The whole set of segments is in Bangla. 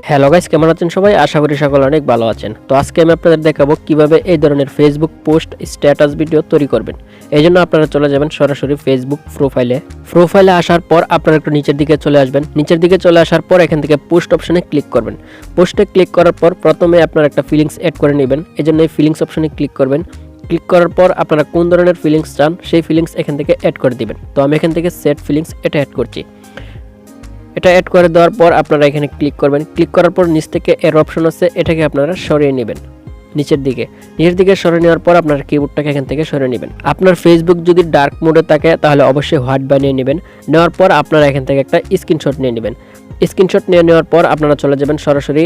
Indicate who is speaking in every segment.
Speaker 1: হ্যালো গাইস, কেমন আছেন সবাই? আশা করি সকলে অনেক ভালো আছেন। তো আজকে আমি আপনাদের দেখাবো কিভাবে এই ধরনের ফেসবুক পোস্ট স্ট্যাটাস ভিডিও তৈরি করবেন। এই জন্য আপনারা চলে যাবেন সরাসরি ফেসবুক প্রোফাইলে আসার পর আপনারা একটু নিচের দিকে চলে আসবেন। নিচের দিকে চলে আসার পর এখান থেকে পোস্ট অপশনে ক্লিক করবেন। পোস্টে ক্লিক করার পর প্রথমে আপনারা একটা ফিলিংস অ্যাড করে নেবেন। এই জন্য এই ফিলিংস অপশনে ক্লিক করবেন। ক্লিক করার পর আপনারা কোন ধরনের ফিলিংস চান সেই ফিলিংস এখান থেকে অ্যাড করে দিবেন। তো আমি এখান থেকে সেট ফিলিংস এটা অ্যাড করছি। এটা অ্যাড করে দেওয়ার পর আপনারা এখানে ক্লিক করবেন। ক্লিক করার পর নিচ থেকে এর অপশন আছে, এটাকে আপনারা সরিয়ে নেবেন নিচের দিকে সরিয়ে নেওয়ার পর আপনার কিবোর্ডটাকে এখান থেকে সরিয়ে নেবেন। আপনার ফেসবুক যদি ডার্ক মোডে থাকে তাহলে অবশ্যই হোয়াইট বানিয়ে নেবেন। নেওয়ার পর আপনারা এখান থেকে একটা স্ক্রিনশট নিয়ে নেবেন। স্ক্রিনশট নিয়ে নেওয়ার পর আপনারা চলে যাবেন সরাসরি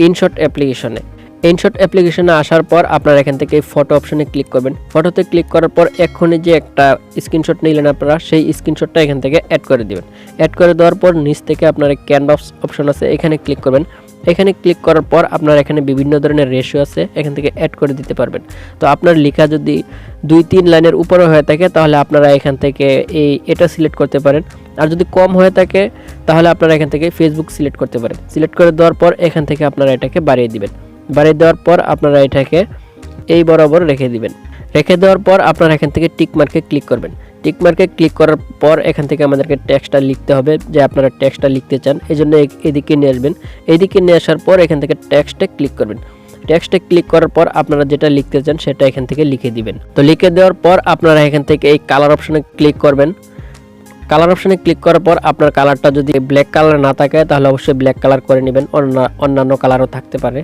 Speaker 1: ইনশট অ্যাপ্লিকেশনে। ইনশট অ্যাপ্লিকেশনে আসার পর আপনারা এখান থেকে ফটো অপশনে ক্লিক করবেন। ফটোতে ক্লিক করার পর এখনই যে একটা স্ক্রিনশট নিলেন আপনারা, সেই স্ক্রিনশটটা এখান থেকে অ্যাড করে দিবেন। অ্যাড করে দেওয়ার পর নিচ থেকে আপনারা ক্যানভাস অপশন আছে, এখানে ক্লিক করবেন। এখানে ক্লিক করার পর আপনার এখানে বিভিন্ন ধরনের রেশিও আছে, এখান থেকে অ্যাড করে দিতে পারবেন। তো আপনার লেখা যদি 2-3 লাইনের উপরে হয়ে থাকে তাহলে আপনারা এখান থেকে এটা সিলেক্ট করতে পারেন। আর যদি কম হয়ে থাকে তাহলে আপনারা এখান থেকে ফেসবুক সিলেক্ট করতে পারেন। সিলেক্ট করে দেওয়ার পর এখান থেকে আপনারা এটাকে বাড়িয়ে দিবেন। বাড়িয়ে দেওয়ার পর আপনারা এটাকে এই বরাবর রেখে দিবেন। রেখে দেওয়ার পর আপনারা এখান থেকে টিক মার্কে ক্লিক করবেন। টিক মার্কে ক্লিক করার পর এখান থেকে আমাদেরকে টেক্সটটা লিখতে হবে, যে আপনারা টেক্সটটা লিখতে চান। এই জন্য এদিকে নিয়ে আসবেন। এইদিকে নিয়ে আসার পর এখান থেকে টেক্সটে ক্লিক করবেন। টেক্সটে ক্লিক করার পর আপনারা যেটা লিখতে চান সেটা এখান থেকে লিখে দিবেন। তো লিখে দেওয়ার পর আপনারা এখান থেকে এই কালার অপশনে ক্লিক করবেন। কালার অপশনে ক্লিক করার পর আপনার কালারটা যদি ব্ল্যাক কালার না থাকে তাহলে অবশ্যই ব্ল্যাক কালার করে নেবেন, অন্যান্য কালারও থাকতে পারে।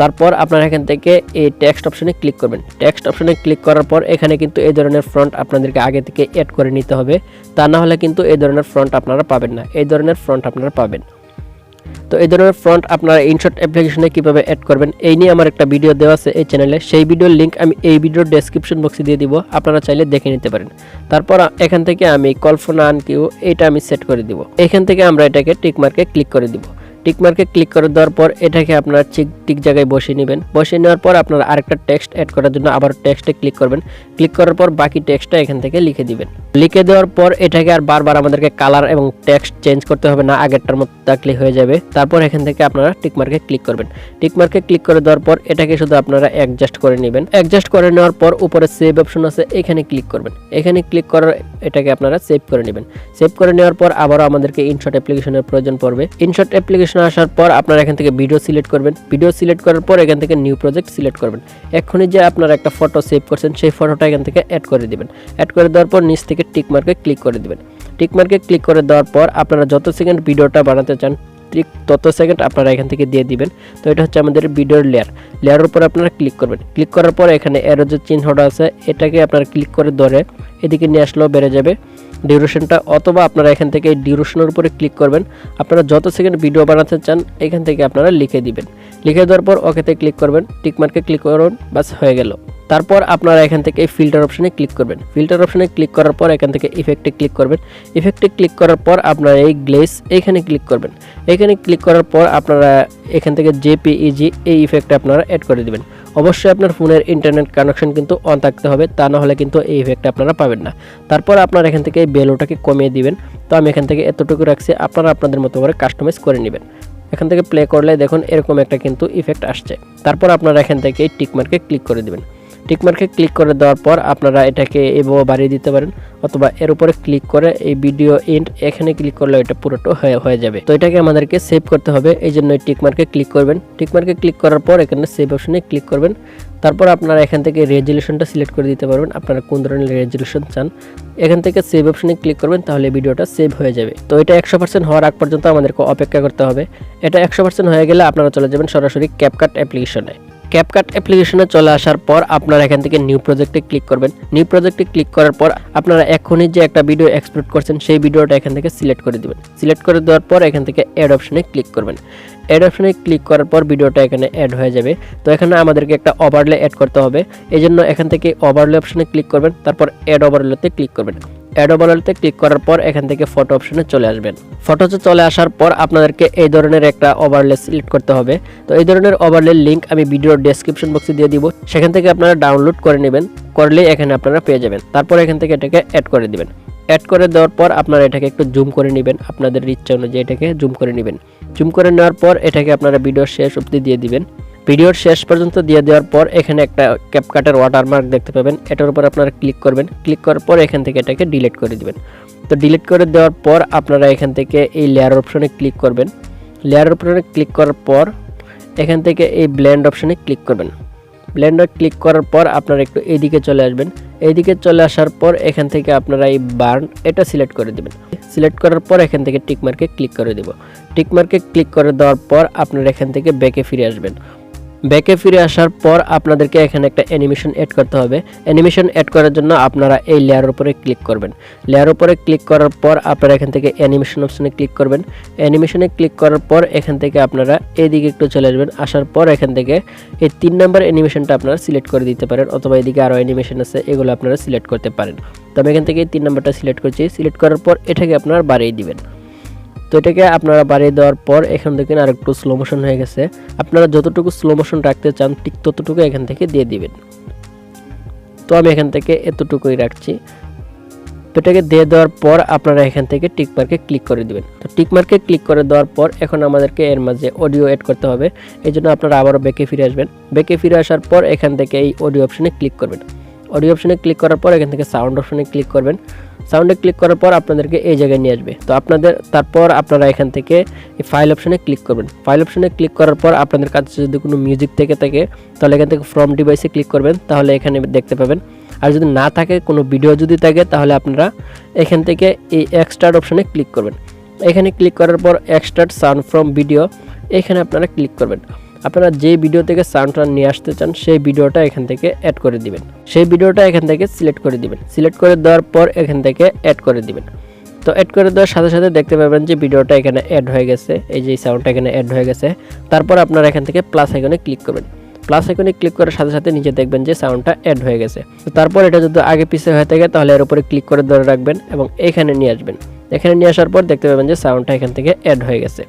Speaker 1: তারপর আপনারা এখান থেকে এই টেক্সট অপশনে ক্লিক করবেন। টেক্সট অপশনে ক্লিক করার পর এখানে কিন্তু এই ধরনের ফন্ট আপনাদেরকে আগে থেকে অ্যাড করে নিতে হবে, তা না হলে কিন্তু এই ধরনের ফন্ট আপনারা পাবেন না। এই ধরনের ফন্ট আপনারা পাবেন। তো এই ধরনের ফন্ট আপনারা ইনশট অ্যাপ্লিকেশনে কিভাবে অ্যাড করবেন এই নিয়ে আমার একটা ভিডিও দেওয়া আছে এই চ্যানেলে। সেই ভিডিওর লিঙ্ক আমি এই ভিডিওর ডেসক্রিপশন বক্সে দিয়ে দিব, আপনারা চাইলে দেখে নিতে পারেন। তারপর এখান থেকে আমি কল্পনা আনকিউ এটা আমি সেট করে দিব। এখান থেকে আমরা এটাকে টিক মার্কে ক্লিক করে দিব। টিক মার্কে ক্লিক করে দেওয়ার পর এটাকে আপনারা ঠিক জায়গায় বসিয়ে নেবেন। বসিয়ে নেওয়ার পর আপনারা আরেকটা টেক্সট অ্যাড করার জন্য আবার টেক্সটে ক্লিক করবেন। ক্লিক করার পর বাকি টেক্সটটা এখান থেকে লিখে দিবেন। লিখে দেওয়ার পর এটাকে আর বারবার আমাদেরকে কালার এবং টেক্সট চেঞ্জ করতে হবে না, আগেরটার মতো থাকলে হয়ে যাবে। তারপর এখান থেকে আপনারা টিক মার্কে ক্লিক করবেন। টিক মার্কে ক্লিক করে দেওয়ার পর এটাকে শুধু আপনারা অ্যাডজাস্ট করে নেবেন। অ্যাডজাস্ট করে নেওয়ার পর উপরে সেভ অপশন আছে, এখানে ক্লিক করবেন। এখানে ক্লিক করার এটাকে আপনারা সেভ করে নেবেন। সেভ করে নেওয়ার পর আবারও আমাদেরকে ইনশট অ্যাপ্লিকেশনের প্রয়োজন পড়বে। ইনশট অ্যাপ্লিকেশন আসার পর আপনারা এখান থেকে ভিডিও সিলেক্ট করবেন। ভিডিও সিলেক্ট করার পর এখান থেকে নিউ প্রজেক্ট সিলেক্ট করবেন। এখনই যে আপনারা একটা ফটো সেভ করছেন সেই ফটোটা এখান থেকে অ্যাড করে দিবেন। অ্যাড করে দেওয়ার পর নিচ থেকে টিক মার্কে ক্লিক করে দিবেন। টিক মার্কে ক্লিক করে দেওয়ার পর আপনারা যত সেকেন্ড ভিডিওটা বানাতে চান ঠিক তত সেকেন্ড আপনারা এখান থেকে দিয়ে দিবেন। তো এটা হচ্ছে আমাদের ভিডিওর লেয়ারের উপর আপনারা ক্লিক করবেন। ক্লিক করার পর এখানে এরো যে চিহ্নটা আছে এটাকে আপনারা ক্লিক করে ধরে এদিকে নিয়ে আসলেও বেড়ে যাবে ডিউরেশনটা, অথবা আপনারা এখান থেকে এই ডিউরেশনের উপরে ক্লিক করবেন। আপনারা যত সেকেন্ড ভিডিও বানাতে চান এখান থেকে আপনারা লিখে দিবেন। লিখে দেওয়ার পর ওকেতে ক্লিক করবেন। টিক মার্কে ক্লিক করুন, বাস হয়ে গেল। তারপর আপনারা এখান থেকে এই ফিল্টার অপশনে ক্লিক করবেন। ফিল্টার অপশনে ক্লিক করার পর এখান থেকে ইফেক্টে ক্লিক করবেন। ইফেক্টে ক্লিক করার পর আপনারা এই গ্লেস এখানে ক্লিক করবেন। এখানে ক্লিক করার পর আপনারা এখান থেকে জেপিইজি এই ইফেক্টটা আপনারা অ্যাড করে দিবেন। অবশ্যই আপনার ফোনের ইন্টারনেট কানেকশন কিন্তু অন থাকতে হবে, তা না হলে কিন্তু এই ইফেক্টটা আপনারা পাবেন না। তারপর আপনারা এখান থেকে এই ভ্যালুটাকে কমিয়ে দিবেন। তো আমি এখান থেকে এতটুকু রাখছি, আপনারা আপনাদের মতো করে কাস্টমাইজ করে নেবেন। এখান থেকে প্লে করলে দেখুন এরকম একটা কিন্তু ইফেক্ট আসছে। তারপর আপনারা এখান থেকে এই টিক মার্কে ক্লিক করে দিবেন। টিক মার্কে ক্লিক করে দেওয়ার পর আপনারা এটাকে এভাবে বাড়িয়ে দিতে পারেন, অথবা এর উপরে ক্লিক করে এই ভিডিও এন্ড এখানে ক্লিক করলে এটা পুরোটা হয়ে যাবে। তো এটাকে আমাদেরকে সেভ করতে হবে, এই জন্য টিক মার্কে ক্লিক করবেন। টিক মার্কে ক্লিক করার পর এখানে সেভ অপশনে ক্লিক করবেন। তারপর আপনারা এখান থেকে রেজলিউশনটা সিলেক্ট করে দিতে পারবেন, আপনারা কোন ধরনের রেজলিউশন চান। এখান থেকে সেভ অপশনে ক্লিক করবেন, তাহলে ভিডিওটা সেভ হয়ে যাবে। তো এটা 100% হওয়ার আগ পর্যন্ত আমাদেরকে অপেক্ষা করতে হবে। এটা 100% হয়ে গেলে আপনারা চলে যাবেন সরাসরি ক্যাপকাট অ্যাপ্লিকেশনে। ক্যাপকাট অ্যাপ্লিকেশনে চলে আসার পর আপনারা এখান থেকে নিউ প্রজেক্টে ক্লিক করবেন। নিউ প্রজেক্টে ক্লিক করার পর আপনারা এখনই যে একটা ভিডিও এক্সপোর্ট করছেন সেই ভিডিওটা এখান থেকে সিলেক্ট করে দিবেন। সিলেক্ট করে দেওয়ার পর এখান থেকে অ্যাড অপশনে ক্লিক করবেন। অ্যাড অপশনে ক্লিক করার পর ভিডিওটা এখানে অ্যাড হয়ে যাবে। তো এখানে আমাদেরকে একটা ওভারলে অ্যাড করতে হবে, এই জন্য এখান থেকে ওভারলে অপশনে ক্লিক করবেন। তারপর অ্যাড ওভারলেতে ক্লিক করবেন। অ্যাড ওভারলেতে ক্লিক করার পর এখান থেকে ফটো অপশনে চলে আসবেন। ফটোতে চলে আসার পর আপনাদেরকে এই ধরনের একটা ওভারলে সিলেক্ট করতে হবে। তো এই ধরনের ওভারলের লিঙ্ক আমি ভিডিওর ডেসক্রিপশন বক্সে দিয়ে দিব, সেখান থেকে আপনারা ডাউনলোড করে নেবেন, করলেই এখানে আপনারা পেয়ে যাবেন। তারপর এখান থেকে এটাকে অ্যাড করে দিবেন। অ্যাড করে দেওয়ার পর আপনারা এটাকে একটু জুম করে নেবেন, আপনাদের ইচ্ছা অনুযায়ী এটাকে জুম করে নেবেন। জুম করে নেওয়ার পর এটাকে আপনারা ভিডিওর শেষ অবধি দিয়ে দিবেন। ভিডিওর শেষ পর্যন্ত দিয়ে দেওয়ার পর এখানে একটা ক্যাপকাটের ওয়াটারমার্ক দেখতে পাবেন, এটার উপর আপনারা ক্লিক করবেন। ক্লিক করার পর এখান থেকে এটাকে ডিলিট করে দিবেন। তো ডিলিট করে দেওয়ার পর আপনারা এখান থেকে এই লেয়ার অপশনে ক্লিক করবেন। লেয়ার অপশনে ক্লিক করার পর এখান থেকে এই ব্লেন্ড অপশনে ক্লিক করবেন। ব্লেন্ডার ক্লিক করার পর আপনারা একটু এইদিকে চলে আসবেন। এইদিকে চলে আসার পর এখান থেকে আপনারা এই বার্ন এটা সিলেক্ট করে দেবেন। সিলেক্ট করার পর এখান থেকে টিক মার্কে ক্লিক করে দেব। টিক মার্কে ক্লিক করে দেওয়ার পর আপনারা এখান থেকে ব্যাকে ফিরে আসবেন। ব্যাকে ফিরে আসার পর আপনাদেরকে এখানে একটা অ্যানিমেশন অ্যাড করতে হবে। অ্যানিমেশন অ্যাড করার জন্য আপনারা এই লেয়ারের উপরে ক্লিক করবেন। লেয়ার উপরে ক্লিক করার পর আপনারা এখান থেকে অ্যানিমেশন অপশনে ক্লিক করবেন। অ্যানিমেশনে ক্লিক করার পর এখান থেকে আপনারা এদিকে একটু চলে আসবেন। আসার পর এখান থেকে এই 3 নম্বর অ্যানিমেশনটা আপনারা সিলেক্ট করে দিতে পারেন, অথবা এদিকে আরও অ্যানিমেশন আছে, এগুলো আপনারা সিলেক্ট করতে পারেন। তো আমি এখান থেকে 3 নম্বরটা সিলেক্ট করছি। সিলেক্ট করার পর এটাকে আপনারা বাড়িয়ে দিবেন। তো এটাকে আপনারা বাড়িয়ে দেওয়ার পর এখান থেকে আর একটু স্লো মোশন হয়ে গেছে, আপনারা যতটুকু স্লো মোশন রাখতে চান ঠিক ততটুকু এখান থেকে দিয়ে দিবেন। তো আমি এখান থেকে এতটুকুই রাখছি। তো এটাকে দিয়ে দেওয়ার পর আপনারা এখান থেকে টিক মার্কে ক্লিক করে দিবেন। তো টিক মার্কে ক্লিক করে দেওয়ার পর এখন আমাদেরকে এর মাঝে অডিও অ্যাড করতে হবে। এই জন্য আপনারা আবারও ব্যাকে ফিরে আসবেন। ব্যাকে ফিরে আসার পর এখান থেকে এই অডিও অপশনে ক্লিক করবেন। অডিও অপশনে ক্লিক করার পর এখান থেকে সাউন্ড অপশনে ক্লিক করবেন। সাউন্ডে ক্লিক করার পর আপনাদেরকে এই জায়গায় নিয়ে আসবে। তো তারপর আপনারা এখান থেকে এই ফাইল অপশনে ক্লিক করবেন। ফাইল অপশনে ক্লিক করার পর আপনাদের কাছে যদি কোনো মিউজিক থেকে থাকে তাহলে এখান থেকে ফ্রম ডিভাইসে ক্লিক করবেন, তাহলে এখানে দেখতে পাবেন। আর যদি না থাকে, কোনো ভিডিও যদি থাকে, তাহলে আপনারা এখান থেকে এই এক্সট্রাক্ট অপশনে ক্লিক করবেন। এখানে ক্লিক করার পর এক্সট্রাক্ট সাউন্ড ফ্রম ভিডিও, এখানে আপনারা ক্লিক করবেন। আপনারা যে ভিডিও থেকে সাউন্ডটা নিয়ে আসতে চান সেই ভিডিওটা এখান থেকে অ্যাড করে দিবেন। সেই ভিডিওটা এখান থেকে সিলেক্ট করে দিবেন। সিলেক্ট করে দেওয়ার পর এখান থেকে অ্যাড করে দিবেন। তো অ্যাড করে দেওয়ার সাথে সাথে দেখতে পাবেন যে ভিডিওটা এখানে অ্যাড হয়ে গেছে, এই যে সাউন্ডটা এখানে অ্যাড হয়ে গেছে। তারপর আপনারা এখান থেকে প্লাস আইকনে ক্লিক করবেন। প্লাস আইকনে ক্লিক করার সাথে সাথে নিচে দেখবেন যে সাউন্ডটা অ্যাড হয়ে গেছে। তো তারপর এটা যদি আগে পিছে হয়ে থাকে তাহলে এর উপরে ক্লিক করে ধরে রাখবেন এবং এখানে নিয়ে আসবেন। এখানে নিয়ে আসার পর দেখতে পাবেন যে সাউন্ডটা এখান থেকে অ্যাড হয়ে গেছে।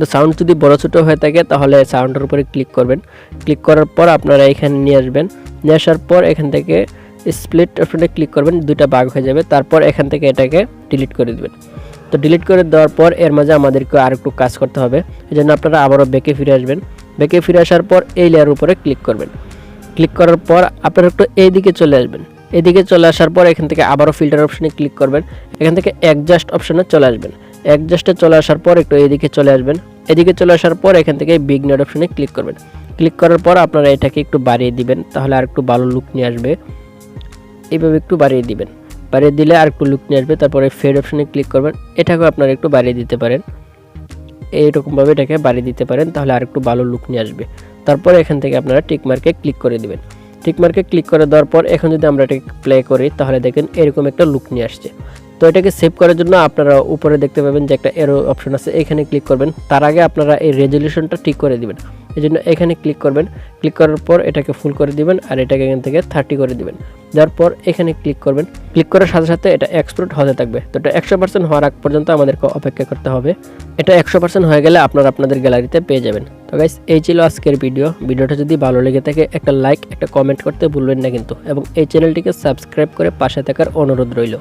Speaker 1: তো সাউন্ড যদি বড় ছোটো হয়ে থাকে তাহলে সাউন্ডের উপরে ক্লিক করবেন। ক্লিক করার পর আপনারা এখানে নিয়ে আসবেন। নিয়ে আসার পর এখান থেকে স্প্লিট অপশনে ক্লিক করবেন, দুইটা ভাগ হয়ে যাবে। তারপর এখান থেকে এটাকে ডিলিট করে দিবেন। তো ডিলিট করে দেওয়ার পর এর মাঝে আমাদেরকে আর একটু কাজ করতে হবে, এই জন্য আপনারা আবারও ব্যাকে ফিরে আসবেন। ব্যাকে ফিরে আসার পর এই লেয়ার উপরে ক্লিক করবেন। ক্লিক করার পর আপনারা একটু এইদিকে চলে আসবেন। এদিকে চলে আসার পর এখান থেকে আবারও ফিল্টার অপশনে ক্লিক করবেন। এখান থেকে অ্যাডজাস্ট অপশনে চলে আসবেন। অ্যাডজাস্টে চলে আসার পর একটু এইদিকে চলে আসবেন। এদিকে চলে আসার পর এখান থেকে বিগ নেট অপশনে ক্লিক করবেন। ক্লিক করার পর আপনারা এটাকে একটু বাড়িয়ে দিবেন, তাহলে আর একটু ভালো লুক নিয়ে আসবে। এইভাবে একটু বাড়িয়ে দিবেন। বাড়িয়ে দিলে আর একটু লুক নিয়ে আসবে। তারপরে ফেড অপশনে ক্লিক করবেন। এটাকেও আপনারা একটু বাড়িয়ে দিতে পারেন, এইরকমভাবে এটাকে বাড়িয়ে দিতে পারেন, তাহলে আর একটু ভালো লুক নিয়ে আসবে। তারপর এখান থেকে আপনারা টিক মার্কে ক্লিক করে দিবেন। টিক মার্কে ক্লিক করে দেওয়ার পর এখন যদি আমরা এটাকে প্লে করি তাহলে দেখেন এরকম একটা লুক নিয়ে আসছে। তো এটাকে সেভ করার জন্য আপনারা উপরে দেখতে পাবেন যে একটা এরো অপশন আছে, এখানে ক্লিক করবেন। তার আগে আপনারা এই রেজলিউশনটা ঠিক করে দিবেন, এই জন্য এখানে ক্লিক করবেন। ক্লিক করার পর এটাকে ফুল করে দিবেন আর এটাকে এখান থেকে 30 করে দিবেন। যার পর এখানে ক্লিক করবেন। ক্লিক করার সাথে সাথে এটা এক্সপোর্ট হতে থাকবে। তো এটা 100% হওয়ার আগ পর্যন্ত আমাদেরকে অপেক্ষা করতে হবে। এটা 100% হয়ে গেলে আপনারা আপনাদের গ্যালারিতে পেয়ে যাবেন। তো গাইস, এই ছিল আজকের ভিডিওটা যদি ভালো লেগে থাকে একটা লাইক একটা কমেন্ট করতে ভুলবেন না কিন্তু, এবং এই চ্যানেলটিকে সাবস্ক্রাইব করে পাশে থাকার অনুরোধ রইল।